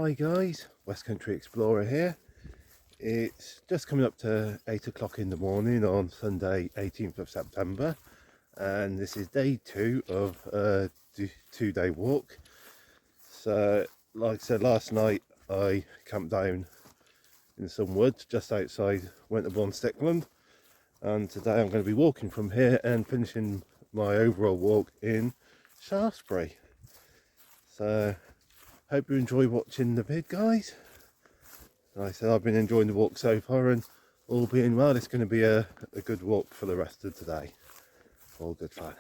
Hi guys, West Country Explorer here. It's just coming up to 8 o'clock in the morning on Sunday 18th of September, and this is day 2 of a 2-day walk. So like I said, last night I camped down in some woods just outside Winterbourne, Stickland, and today I'm going to be walking from here and finishing my overall walk in Shaftesbury. So hope you enjoy watching the vid, guys. Like I said, I've been enjoying the walk so far, and all being well, it's going to be a good walk for the rest of today. All good fun.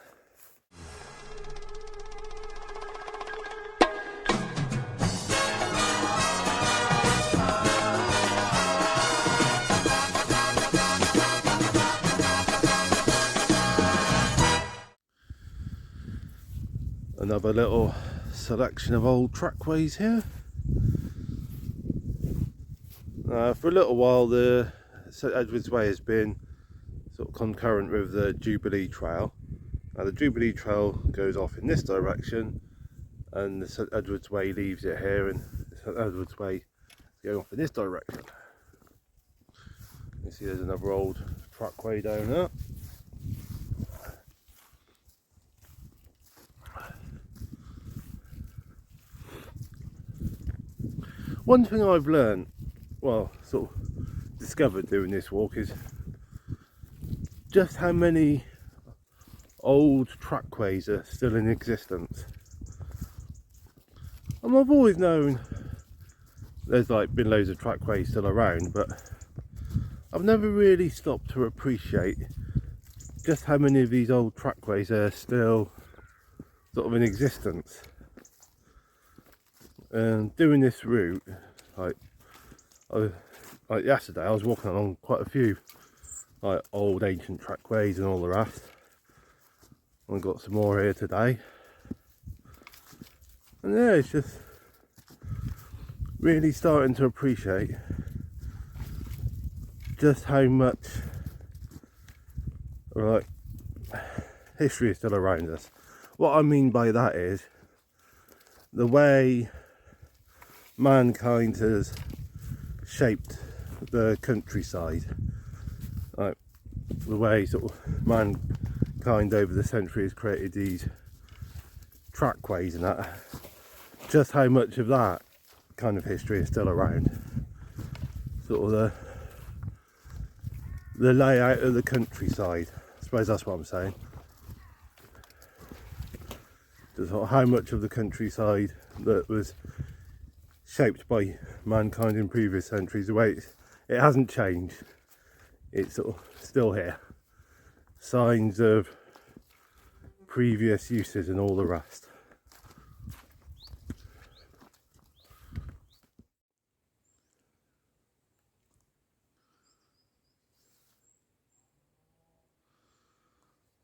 Another little selection of old trackways here. For a little while the St Edward's Way has been sort of concurrent with the Jubilee Trail. Now the Jubilee Trail goes off in this direction and the St Edward's Way leaves it here, and the St Edward's Way is going off in this direction. You see there's another old trackway down there. One thing I've learned, well, sort of discovered doing this walk, is just how many old trackways are still in existence. I've always known there's been loads of trackways still around, but I've never really stopped to appreciate just how many of these old trackways are still sort of in existence. And doing this route, like yesterday, I was walking along quite a few old ancient trackways and all the rest. I've got some more here today, and yeah, it's just really starting to appreciate just how much history is still around us. What I mean by that is the way mankind has shaped the countryside, the way sort of mankind over the century has created these trackways and that, just how much of that kind of history is still around. Sort of the layout of the countryside, I suppose that's what I'm saying. Just how much of the countryside that was shaped by mankind in previous centuries, the way it hasn't changed, it's sort of still here. Signs of previous uses and all the rest.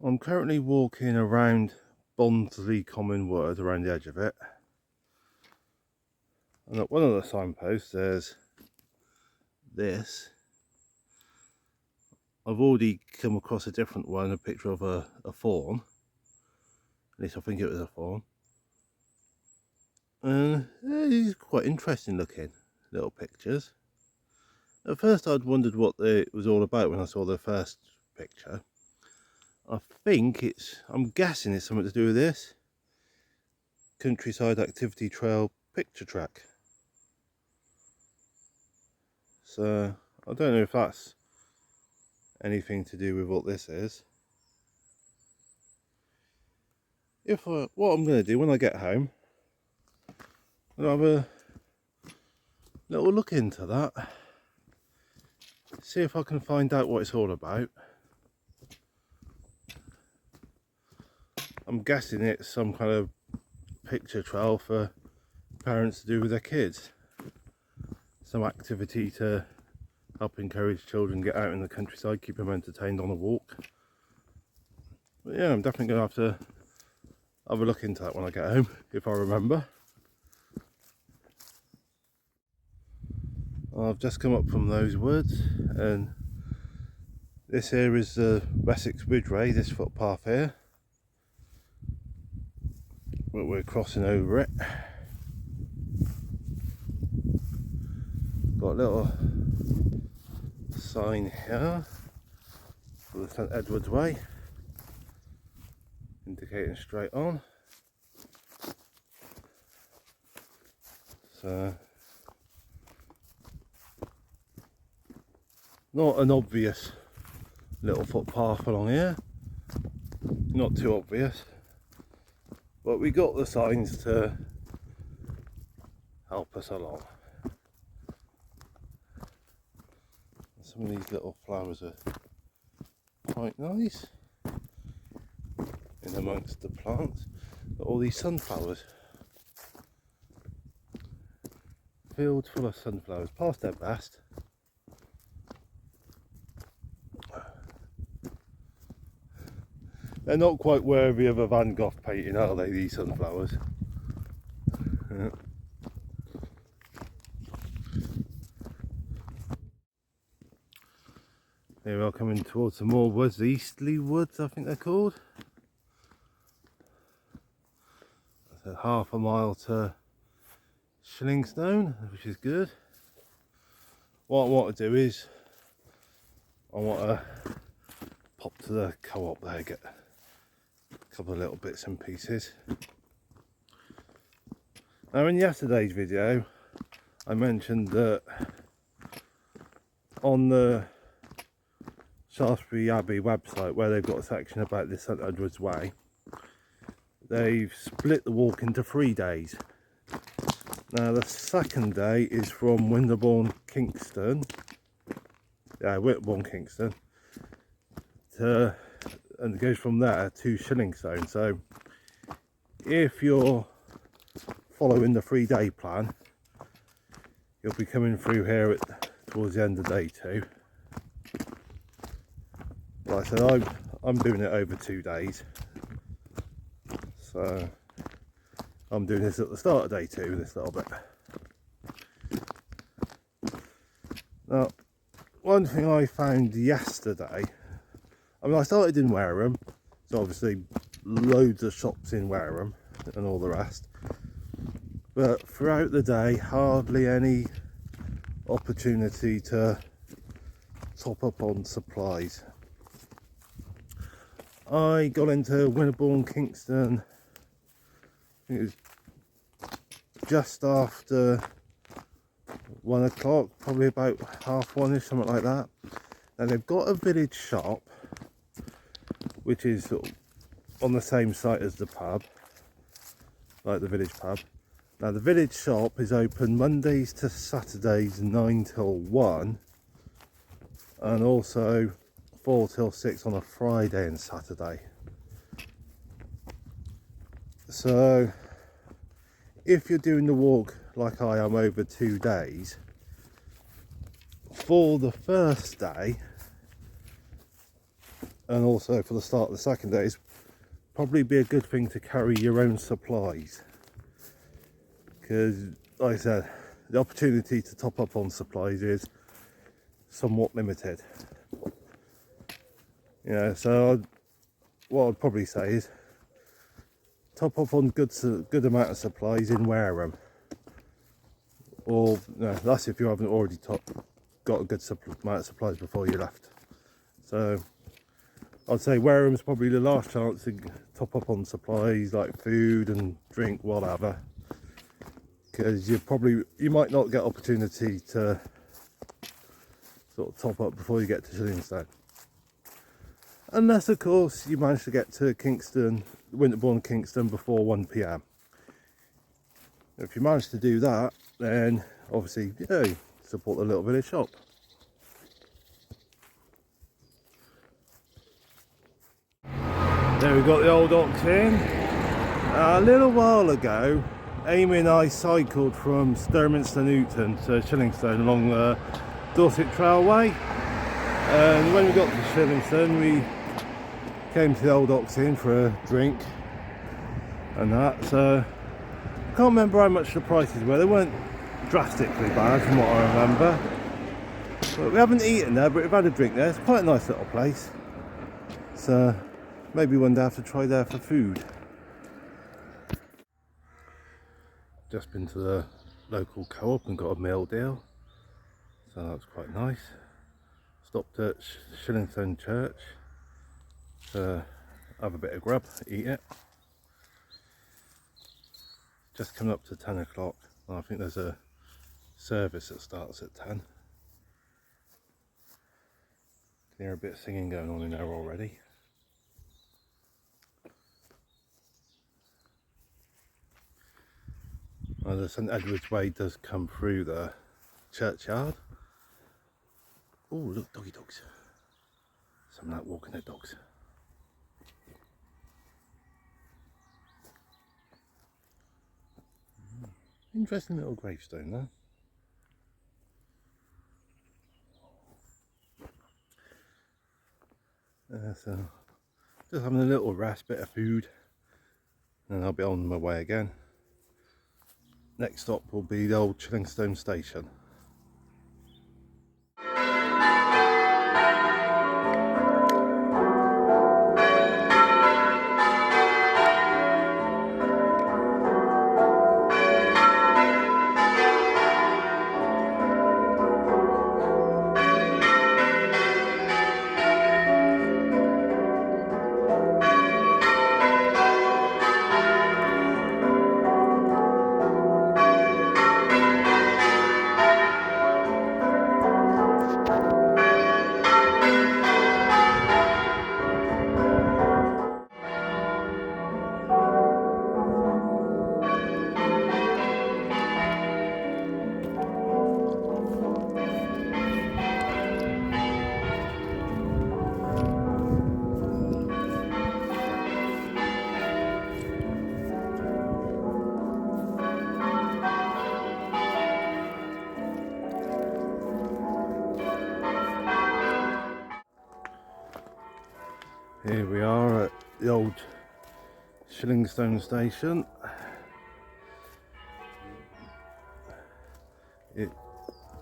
I'm currently walking around Bondsley Common Wood, around the edge of it. And at one of the signposts there's this. I've already come across a different one, a picture of a fawn. At least I think it was a fawn. And these are quite interesting looking little pictures. At first I'd wondered what it was all about when I saw the first picture. I'm guessing it's something to do with this Countryside Activity Trail picture track. So I don't know if that's anything to do with what this is. What I'm going to do when I get home, I'll have a little look into that, see if I can find out what it's all about. I'm guessing it's some kind of picture trail for parents to do with their kids. Some activity to help encourage children get out in the countryside, keep them entertained on a walk. But yeah, I'm definitely going to have to have a look into that when I get home, if I remember. I've just come up from those woods, and this here is the Wessex Ridgeway, this footpath here. But we're crossing over it. got a little sign here for the St Edward's Way, indicating straight on. So not an obvious little footpath along here, not too obvious, but we got the signs to help us along. Some of these little flowers are quite nice in amongst the plants. Got all these sunflowers, fields full of sunflowers, past their best. They're not quite worthy of a Van Gogh painting, are they, these sunflowers? Yeah. Here we are coming towards some more woods, the Eastleigh Woods I think they're called. So half a mile to Shillingstone, which is good. What I want to do is, I want to pop to the co-op there, get a couple of little bits and pieces. Now in yesterday's video I mentioned that on the Shaftesbury Abbey website, where they've got a section about the St Edward's Way, they've split the walk into 3 days. Now the second day is from Winterbourne Kingston, to, and it goes from there to Shillingstone. So if you're following the 3-day plan, you'll be coming through here towards the end of day 2. Like I said, I'm doing it over 2 days, so I'm doing this at the start of day 2, this little bit. Now, one thing I found yesterday, I mean, I started in Wareham, so obviously loads of shops in Wareham and all the rest, but throughout the day hardly any opportunity to top up on supplies. I got into Winterbourne Kingston, I think it was just after 1 o'clock, probably about 1:30ish, something like that. Now they've got a village shop which is sort of on the same site as the pub, like the village pub. Now the village shop is open Mondays to Saturdays 9 till 1, and also 4 till 6 on a Friday and Saturday. So if you're doing the walk like I am over 2 days, for the first day and also for the start of the second day, it's probably be a good thing to carry your own supplies, because like I said, the opportunity to top up on supplies is somewhat limited. Yeah, so what I'd probably say is top up on good amount of supplies in Wareham, or no, that's if you haven't already got a good amount of supplies before you left. So I'd say Wareham's probably the last chance to top up on supplies like food and drink, whatever, because you might not get opportunity to sort of top up before you get to Shillingstone. Unless, of course, you manage to get to Kingston, Winterbourne Kingston before 1 PM. If you manage to do that, then obviously, you support the little village shop. There we've got the old Ox Inn. A little while ago, Amy and I cycled from Sturminster Newton to Shillingstone along the Dorset Trailway. And when we got to Shillingstone, we came to the old Ox Inn for a drink and that. So I can't remember how much the prices were. They weren't drastically bad from what I remember. But we haven't eaten there, but we've had a drink there. It's quite a nice little place. So maybe one day I have to try there for food. Just been to the local co-op and got a meal deal. So that's quite nice. Stopped at Shillingstone Church to have a bit of grub, eat it. Just coming up to 10 o'clock. I think there's a service that starts at 10. Can hear a bit of singing going on in there already. The St Edward's Way does come through the churchyard. Oh, look, doggy dogs. Some like walking their dogs. Interesting little gravestone there. So just having a little rest, bit of food, and I'll be on my way again. Next stop will be the old Shillingstone Station. Here we are at the old Shillingstone Station. It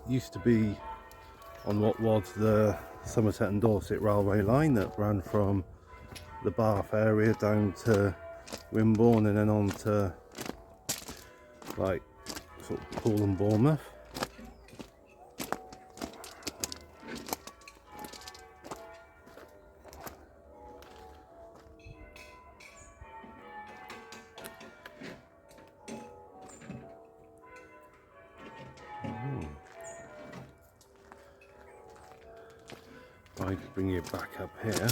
used to be on what was the Somerset and Dorset railway line that ran from the Bath area down to Wimborne and then on to like sort of Poole and Bournemouth. I bring you back up here.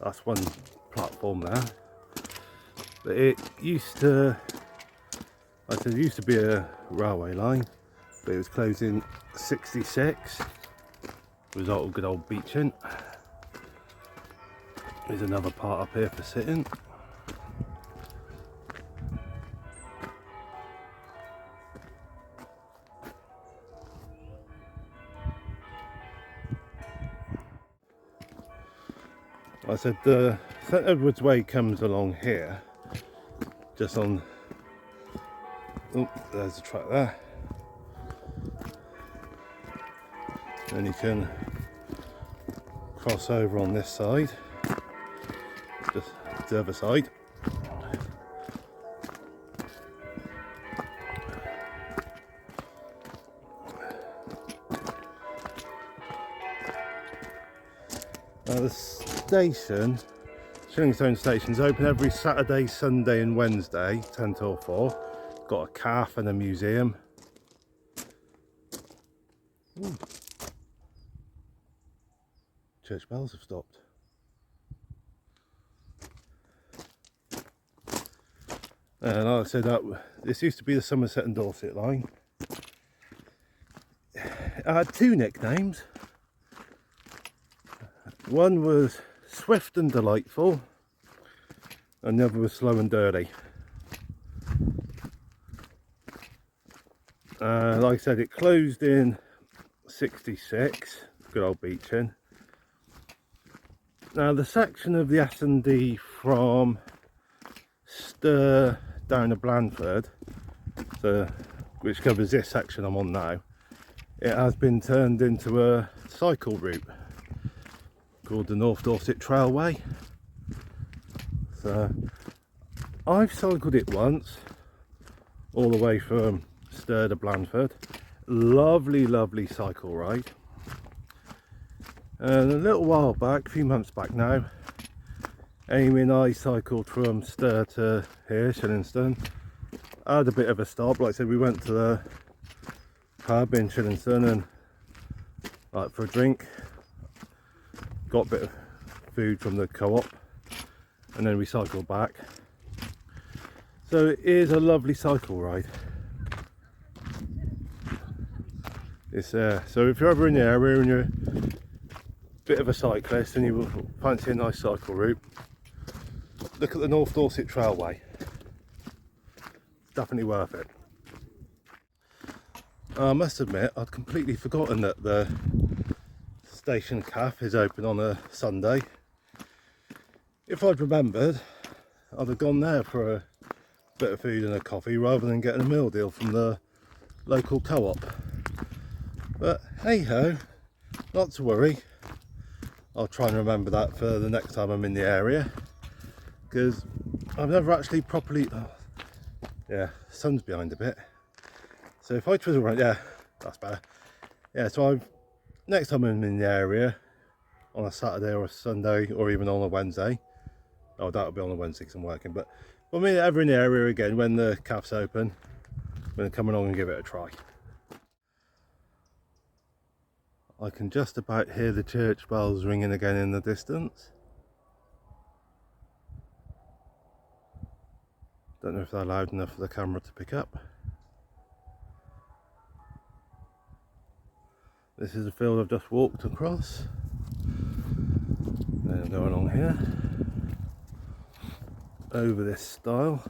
That's one platform there. But it used to, like I said, it used to be a railway line, but it was closed in '66. Result of good old beaching. There's another part up here for sitting. I said the St Edward's Way comes along here, just on, oh, there's a track there. Then you can cross over on this side, just the other side. The station, Shillingstone Station, is open every Saturday, Sunday and Wednesday, 10 till 4. Got a cafe and a museum. Ooh. Church bells have stopped. And like I said, this used to be the Somerset and Dorset line. It had two nicknames. One was Swift and Delightful, and the other was Slow and Dirty. Like I said, it closed in '66, good old beaching. Now the section of the S&D from Stir down to Blandford, which covers this section I'm on now, it has been turned into a cycle route called the North Dorset Trailway. So I've cycled it once all the way from Stir to Blandford, Lovely, lovely cycle ride. And a little while back, a few months back now, Amy and I cycled from Stir to here, Shillingstone. Had a bit of a stop. Like I said, we went to the pub in Shillingstone and for a drink, got a bit of food from the co-op, and then we cycled back. So it is a lovely cycle ride. It's so if you're ever in the area and you're a bit of a cyclist and you fancy a nice cycle route, look at the North Dorset Trailway. It's definitely worth it. I must admit, I'd completely forgotten that the station cafe is open on a Sunday. If I'd remembered, I'd have gone there for a bit of food and a coffee rather than getting a meal deal from the local co-op. But hey ho, not to worry. I'll try and remember that for the next time I'm in the area, because I've never actually properly... yeah, sun's behind a bit. So if I twizzle around, yeah, that's better. Yeah, so next time I'm in the area, on a Saturday or a Sunday or even on a Wednesday, oh, that'll be on a Wednesday because I'm working, but when we're ever in the area again, when the cafe's open, I'm going to come along and give it a try. I can just about hear the church bells ringing again in the distance. Don't know if they're loud enough for the camera to pick up. This is a field I've just walked across. Then go along here, over this stile.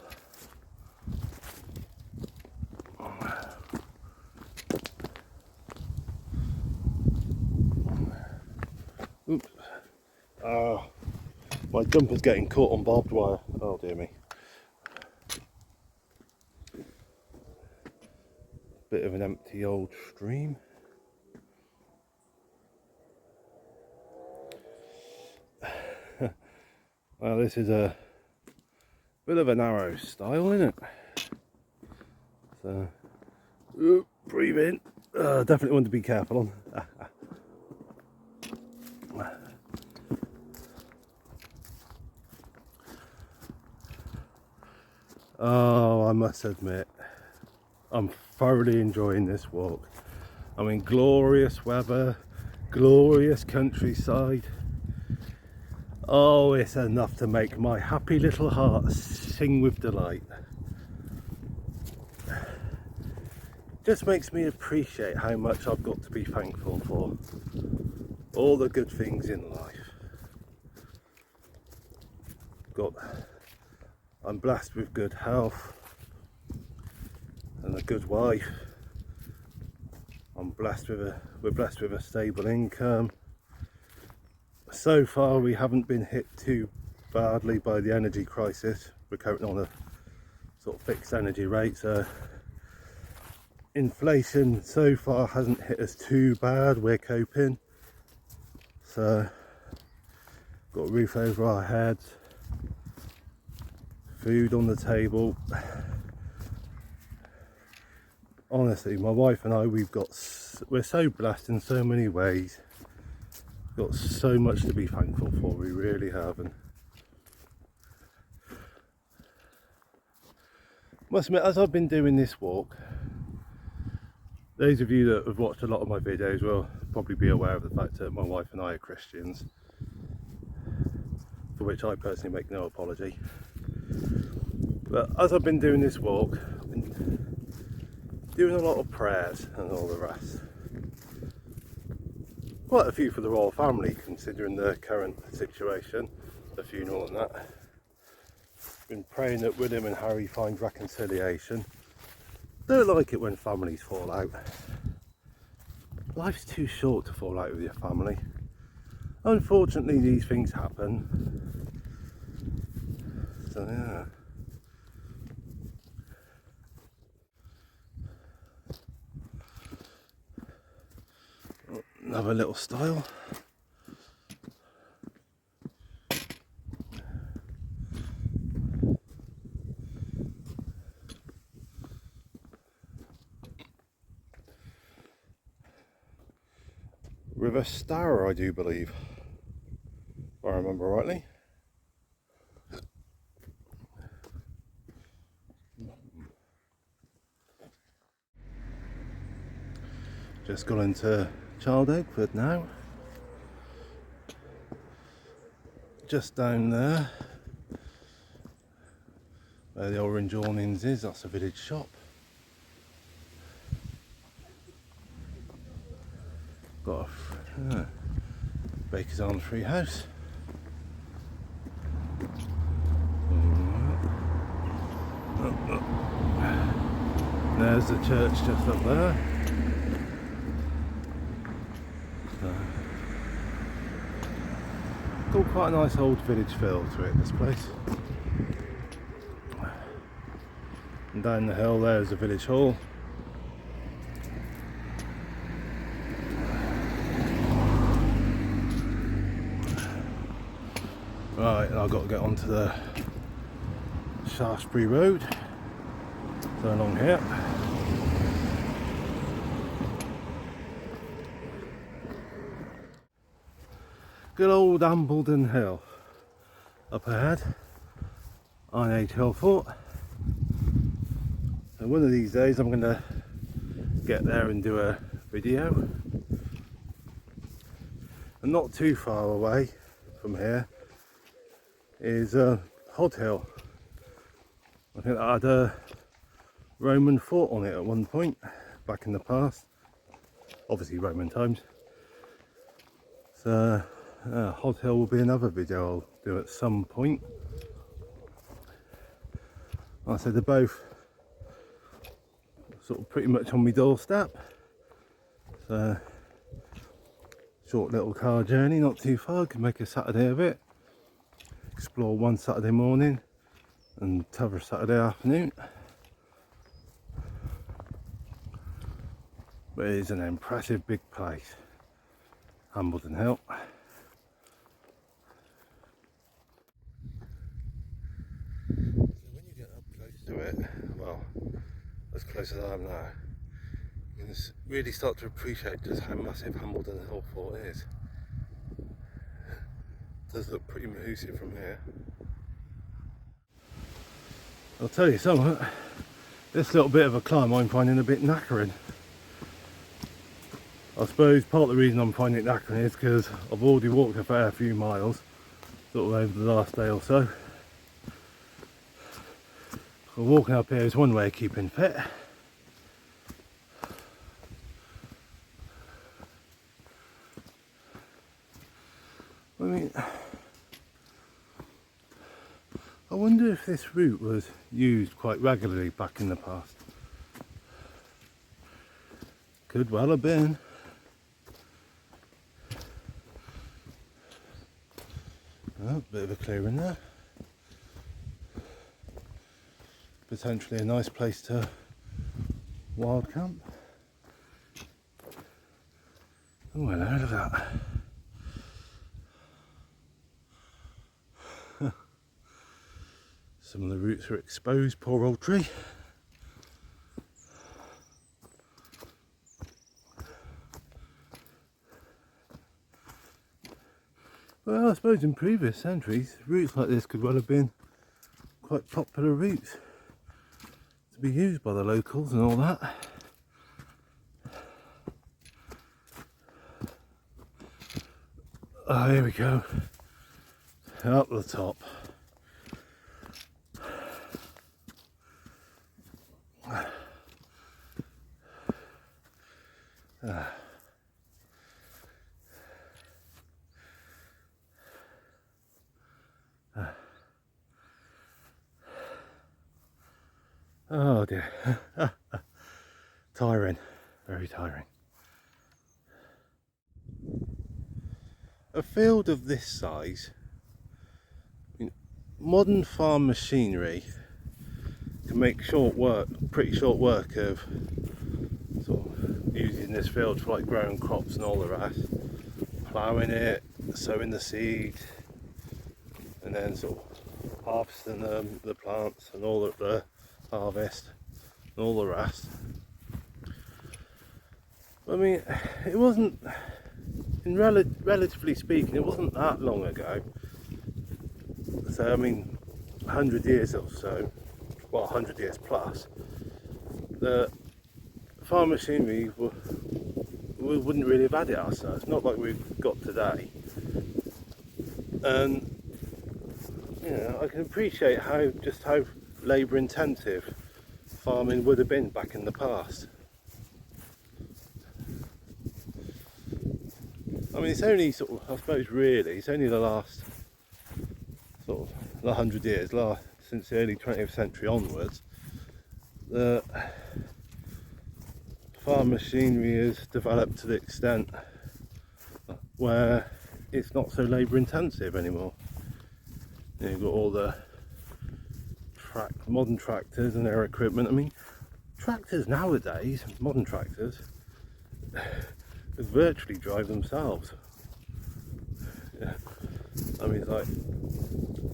Oops. My jumper's getting caught on barbed wire. Oh dear me. Bit of an empty old stream. Well, this is a bit of a narrow stile, isn't it? So, breathe in. Definitely want to be careful on. Oh, I must admit, I'm thoroughly enjoying this walk. I mean, glorious weather, glorious countryside. Oh, it's enough to make my happy little heart sing with delight. Just makes me appreciate how much I've got to be thankful for. All the good things in life. I'm blessed with good health and a good wife. We're blessed with a stable income. So far we haven't been hit too badly by the energy crisis. We're currently on a sort of fixed energy rate, so inflation so far hasn't hit us too bad. We're coping. So got a roof over our heads, food on the table. Honestly, my wife and I, we're so blessed in so many ways. Got so much to be thankful for, we really have. And must admit, as I've been doing this walk, those of you that have watched a lot of my videos will probably be aware of the fact that my wife and I are Christians, for which I personally make no apology. But as I've been doing this walk, I've been doing a lot of prayers and all the rest. Quite a few for the royal family, considering the current situation, the funeral and that. Been praying that William and Harry find reconciliation. Don't like it when families fall out. Life's too short to fall out with your family. Unfortunately, these things happen. So yeah. Another little stile. River Stour, I do believe, if I remember rightly. Just got into Child Egford now. Just down there where the orange awnings is, that's a village shop. Got a Baker's Arms Free House. There's the church just up there. Got quite a nice old village feel to it, this place. And down the hill there's the village hall. Right, I've got to get onto the Shaftesbury Road. So along here. Good old Hambledon Hill up ahead on Age Hill Fort. And one of these days I'm going to get there and do a video. And not too far away from here is Hod Hill. I think that had a Roman fort on it at one point back in the past, obviously Roman times. So Hod Hill will be another video I'll do at some point. Like I said, they're both sort of pretty much on my doorstep. So short little car journey, not too far, can make a Saturday of it. Explore one Saturday morning and t'other Saturday afternoon. But it is an impressive big place, Hambledon Hill. When you get up close to it, well, as close as I am now, you can really start to appreciate just how massive Hambledon Hill Fort is. It does look pretty massive from here. I'll tell you something, this little bit of a climb I'm finding a bit knackering. I suppose part of the reason I'm finding it knackering is because I've already walked a fair few miles sort of over the last day or so. Well, walking up here is one way of keeping fit. I mean, I wonder if this route was used quite regularly back in the past. Could well have been. Oh, bit of a clearing there. Potentially a nice place to wild camp. Oh, hello, look at that. Some of the roots are exposed, poor old tree. Well, I suppose in previous centuries, routes like this could well have been quite popular routes to be used by the locals and all that. Oh, here we go. Up the top. Oh dear. Tiring, very tiring. A field of this size, modern farm machinery can make pretty short work of sort of using this field for like growing crops and all the rest. Ploughing it, sowing the seed, and then sort of harvesting the plants and all of the harvest and all the rest. I mean, it wasn't relatively speaking, it wasn't that long ago. So I mean, 100 years or so, well, 100 years plus, the farm machinery we wouldn't really have had it ourselves. Not like we've got today. And you know, I can appreciate how labour intensive farming would have been back in the past. I mean, it's only sort of, I suppose really, it's only the last sort of 100 years, since the early 20th century onwards, that farm machinery has developed to the extent where it's not so labour intensive anymore. You know, you've got all the modern tractors and their equipment. I mean, tractors nowadays, modern tractors, virtually drive themselves. Yeah. I mean, it's like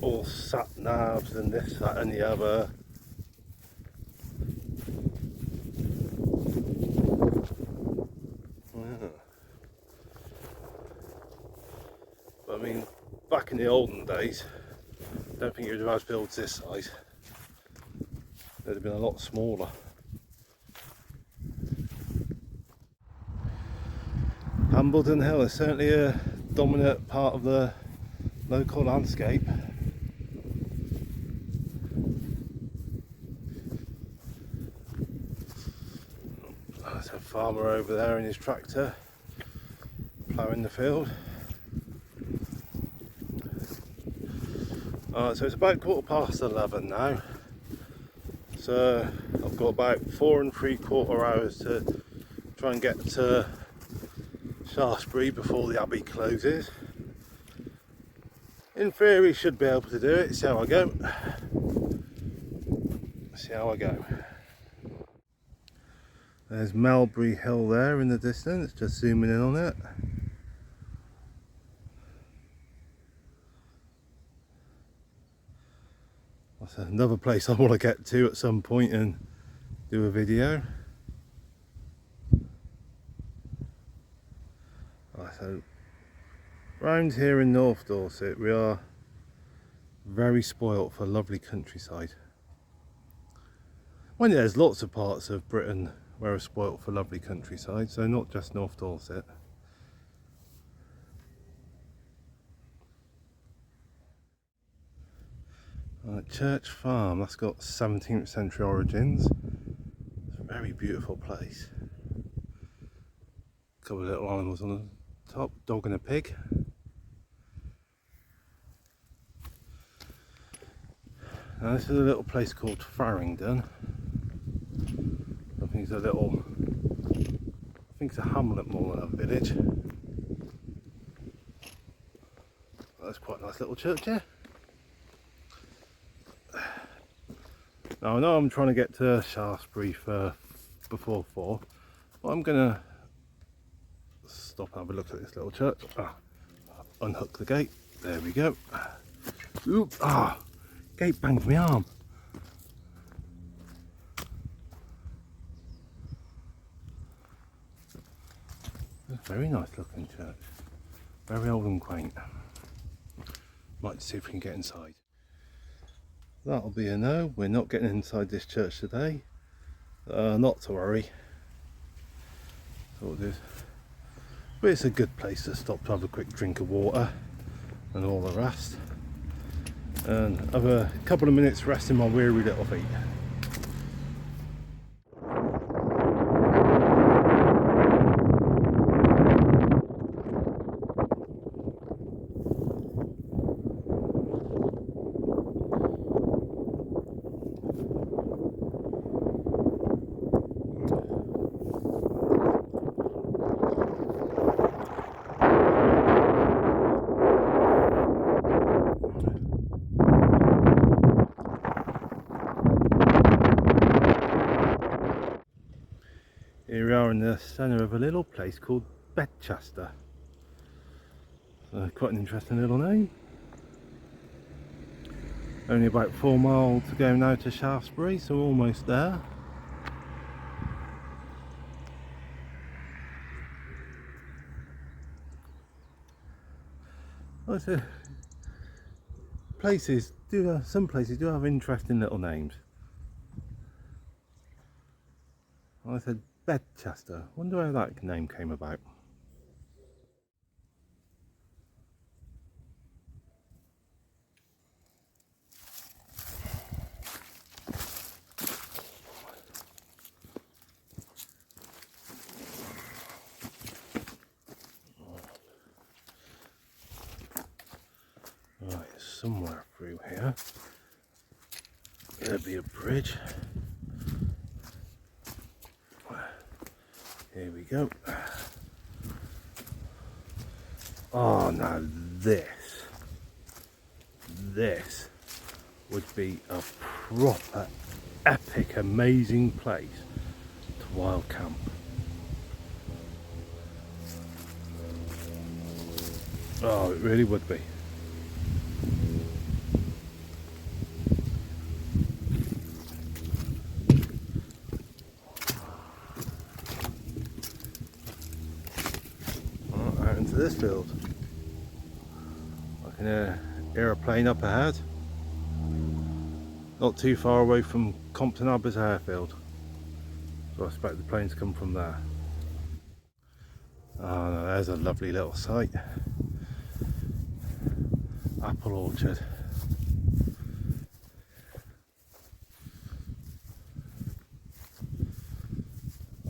all sat navs and this, that and the other. Yeah. But I mean, back in the olden days, I don't think you'd have had builds this size. They'd have been a lot smaller. Hambledon Hill is certainly a dominant part of the local landscape. There's a farmer over there in his tractor ploughing the field. So it's about 11:15 now. So I've got about 4 3/4 hours to try and get to Shaftesbury before the Abbey closes. In theory, should be able to do it. See how I go. There's Melbury Hill there in the distance, just zooming in on it. That's another place I want to get to at some point and do a video. So round here in North Dorset we are very spoilt for lovely countryside. Well, there's lots of parts of Britain where we're spoilt for lovely countryside, so not just North Dorset. Church Farm, that's got 17th century origins. It's a very beautiful place. A couple of little animals on the top, dog and a pig. Now this is a little place called Farringdon. I think it's a hamlet more than a village. That's quite a nice little church here. Now I know I'm trying to get to Shaftesbury before 4, but I'm going to stop and have a look at this little church. Unhook the gate. There we go. Oop! Gate banged my arm. Very nice looking church. Very old and quaint. Might see if we can get inside. That'll be a no. We're not getting inside this church today. Not to worry. So but it's a good place to stop to have a quick drink of water and all the rest. And have a couple of minutes resting my weary little feet. Here we are in the centre of a little place called Bedchester. Quite an interesting little name. Only about 4 miles to go now to Shaftesbury, so we're almost there. I said, places do have, some places do have interesting little names. I said Bedchester. Wonder how that name came about. Right, somewhere through here there'll be a bridge. Here we go. Oh, now this would be a proper epic, amazing place to wild camp. Oh, it really would be. Out into this field. I can hear a plane up ahead. Not too far away from Compton Abbey's airfield. So I expect the planes come from there. Oh no, there's a lovely little site. Apple orchard.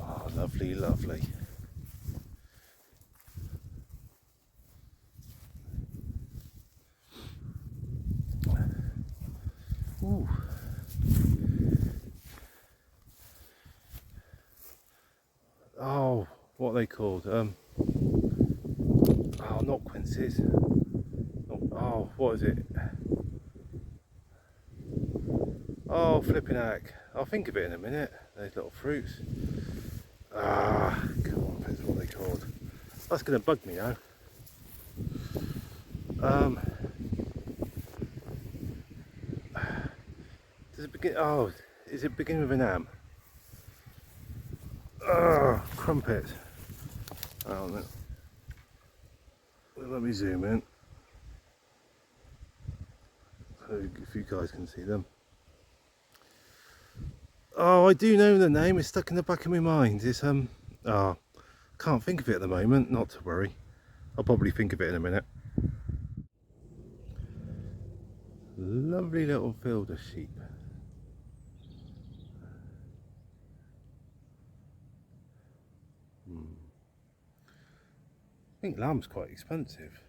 Oh, lovely, lovely. Ooh. Oh, what are they called? Oh, not quinces. Oh, what is it? Oh, flipping heck. I'll think of it in a minute. Those little fruits. Ah, come on, that's what they're called. That's going to bug me now. Does it begin? Oh, is it begin with an M? Oh, crumpets. Oh, no. Let me zoom in. So if you guys can see them. Oh, I do know the name. It's stuck in the back of my mind. It's oh, can't think of it at the moment. Not to worry. I'll probably think of it in a minute. Lovely little field of sheep. I think lamb's quite expensive.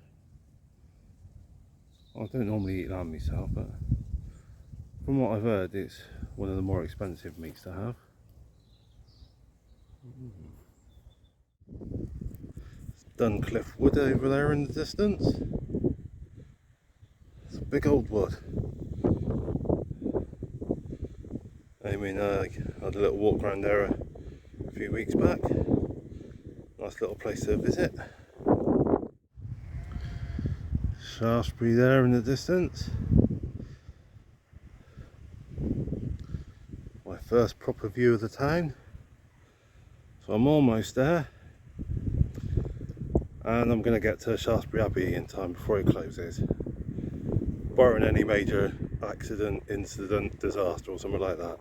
I don't normally eat lamb myself, but from what I've heard, it's one of the more expensive meats to have. Duncliffe Wood over there in the distance. It's a big old wood. I mean, I had a little walk around there a few weeks back. Nice little place to visit. Shaftesbury there in the distance. My first proper view of the town. So I'm almost there. And I'm going to get to Shaftesbury Abbey in time before it closes. Barring any major accident, incident, disaster or something like that.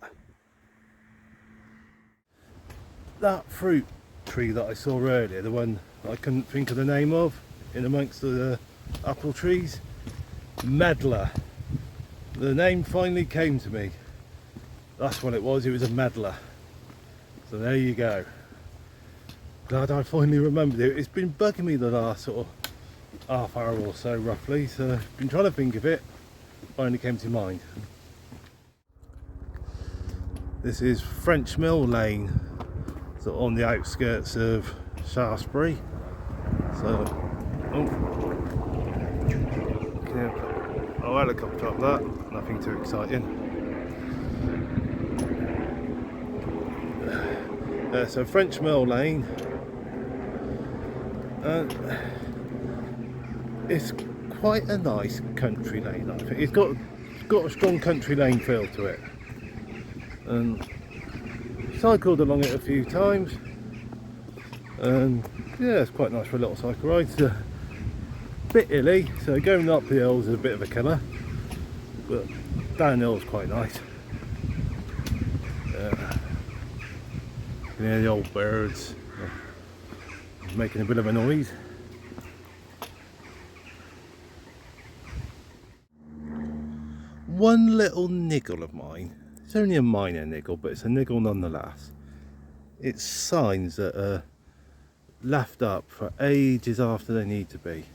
That fruit tree that I saw earlier, the one I couldn't think of the name of, in amongst the apple trees, medlar. The name finally came to me. That's what it was a medlar. So there you go. Glad I finally remembered it. It's been bugging me the last sort of half hour or so roughly, so I've been trying to think of it. Finally came to mind. This is French Mill Lane, so on the outskirts of Shaftesbury. So, oh, helicopter up that, nothing too exciting. So French Mill Lane, it's quite a nice country lane. I think it's got a strong country lane feel to it, and cycled along it a few times, and yeah, it's quite nice for a little cycle ride. bit hilly, so going up the hills is a bit of a killer, but downhill is quite nice. You can hear the old birds making a bit of a noise. One little niggle of mine, it's only a minor niggle, but it's a niggle nonetheless. It's signs that are left up for ages after they need to be.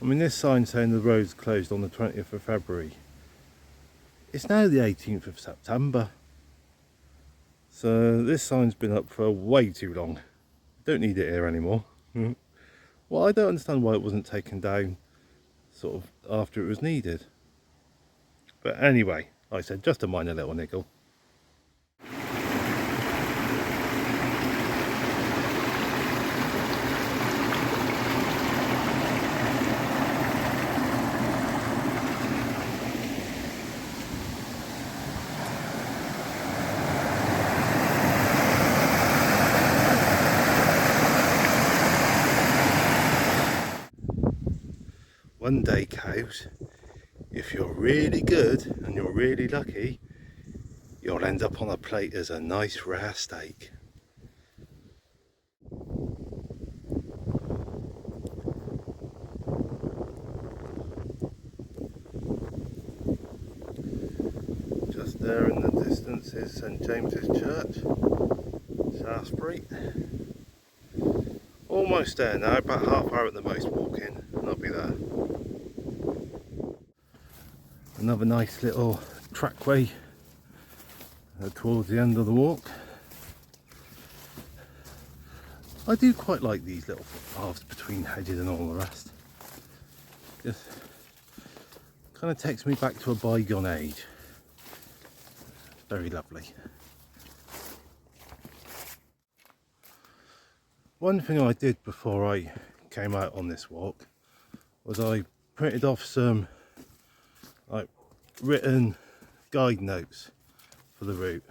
I mean, this sign saying the road's closed on the 20th of February. It's now the 18th of September. So this sign's been up for way too long. Don't need it here anymore. Well, I don't understand why it wasn't taken down sort of after it was needed. But anyway, like I said, just a minor little niggle. One day, cows, if you're really good and you're really lucky, you'll end up on a plate as a nice rare steak. Just there in the distance is St James's Church, Shaftesbury. Almost there now, about half hour at the most walking, and I'll be there. Another nice little trackway towards the end of the walk. I do quite like these little footpaths between hedges and all the rest. Just kind of takes me back to a bygone age. Very lovely. One thing I did before I came out on this walk was I printed off some like written guide notes for the route.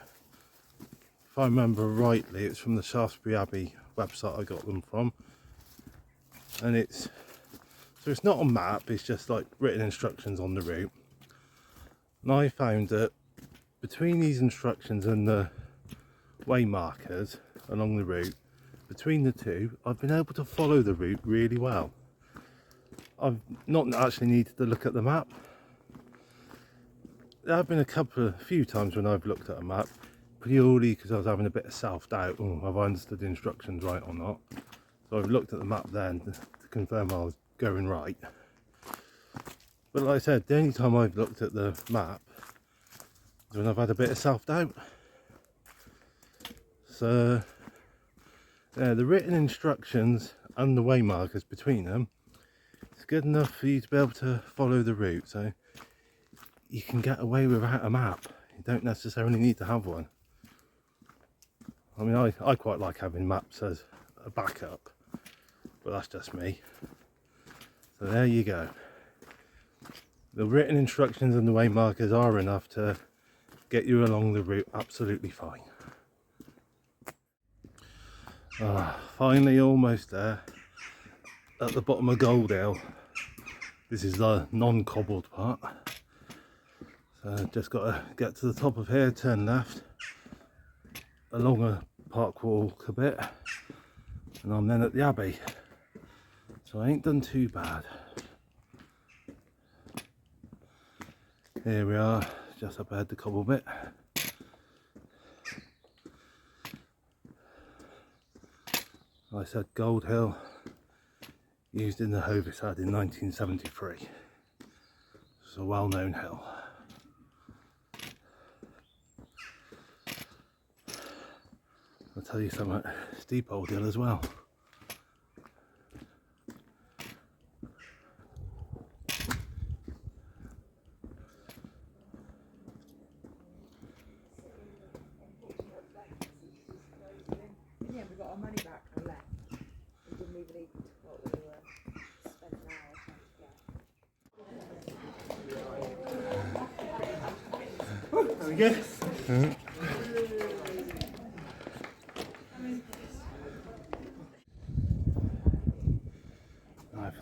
If I remember rightly, it's from the Shaftesbury Abbey website I got them from, and it's not a map, it's just like written instructions on the route. And I found that between these instructions and the way markers along the route, between the two, I've been able to follow the route really well. I've not actually needed to look at the map. There have been a few times when I've looked at a map purely because I was having a bit of self-doubt. Oh, have I understood the instructions right or not? So I've looked at the map then to confirm I was going right. But like I said, the only time I've looked at the map is when I've had a bit of self-doubt. So yeah, the written instructions and the way markers between them, it's good enough for you to be able to follow the route. So you can get away without a map. You don't necessarily need to have one. I mean, I quite like having maps as a backup, but that's just me. So there you go. The written instructions and the way markers are enough to get you along the route absolutely fine. Finally almost there, at the bottom of Gold Hill. This is the non-cobbled part. So just got to get to the top of here, turn left, along a park walk a bit, and I'm then at the Abbey. So I ain't done too bad. Here we are, just up ahead the cobble bit. I said Gold Hill, used in the Hovisad in 1973. It's a well-known hill. I'll tell you something, steep old hill as well. Yeah, we got our money back and left. We didn't even eat what we were spent an hour trying to get. There we go.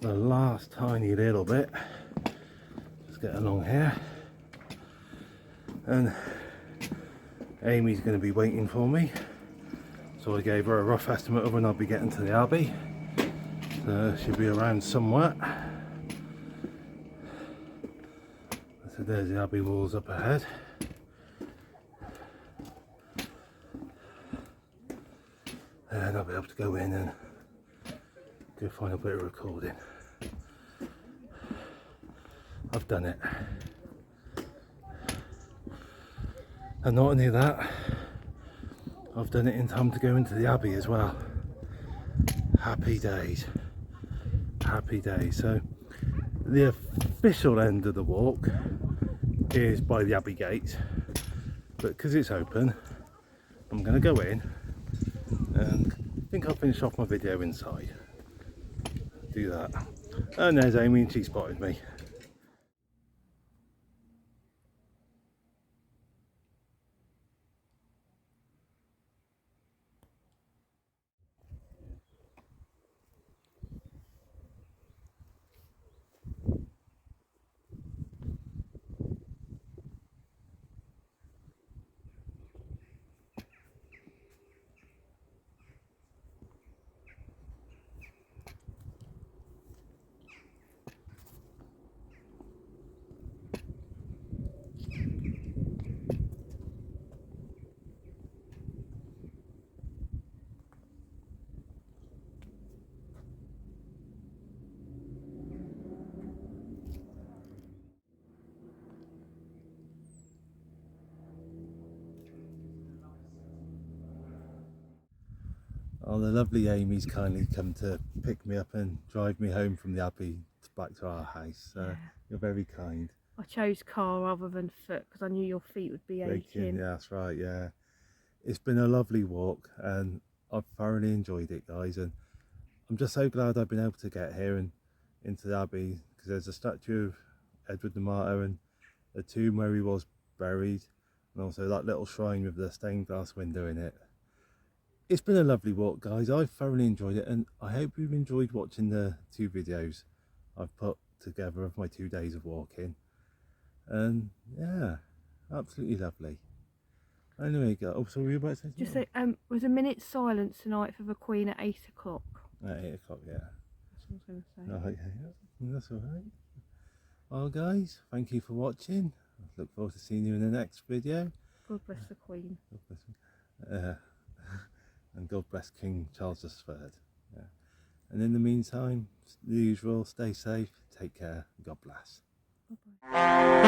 the last tiny little bit. Just get along here, and Amy's going to be waiting for me, so I gave her a rough estimate of when I'll be getting to the Abbey. So she'll be around somewhere. So there's the Abbey walls up ahead. And I'll be able to go in and do a final bit of recording. I've done it. And not only that, I've done it in time to go into the Abbey as well. Happy days. Happy days. So the official end of the walk is by the Abbey Gates, but because it's open, I'm going to go in and I think I'll finish off my video inside. Do that. And there's Amy, and she spotted me. Oh, the lovely Amy's kindly come to pick me up and drive me home from the Abbey back to our house. Yeah. You're very kind. I chose car rather than foot because I knew your feet would be aching. Yeah, that's right, yeah. It's been a lovely walk and I've thoroughly enjoyed it, guys, and I'm just so glad I've been able to get here and into the Abbey, because there's a statue of Edward the Martyr and a tomb where he was buried, and also that little shrine with the stained glass window in it. It's been a lovely walk, guys. I've thoroughly enjoyed it, and I hope you've enjoyed watching the 2 videos I've put together of my 2 days of walking. And yeah, absolutely lovely. Anyway, oh, so were you about to say something? Just say, was a minute's silence tonight for the Queen at 8 o'clock. At 8 o'clock, yeah. That's what I was going to say. Oh, yeah, that's alright. Well, guys, thank you for watching. I look forward to seeing you in the next video. God bless the Queen. God bless and God bless King Charles III. Yeah. And in the meantime, the usual, stay safe, take care, God bless. Bye-bye.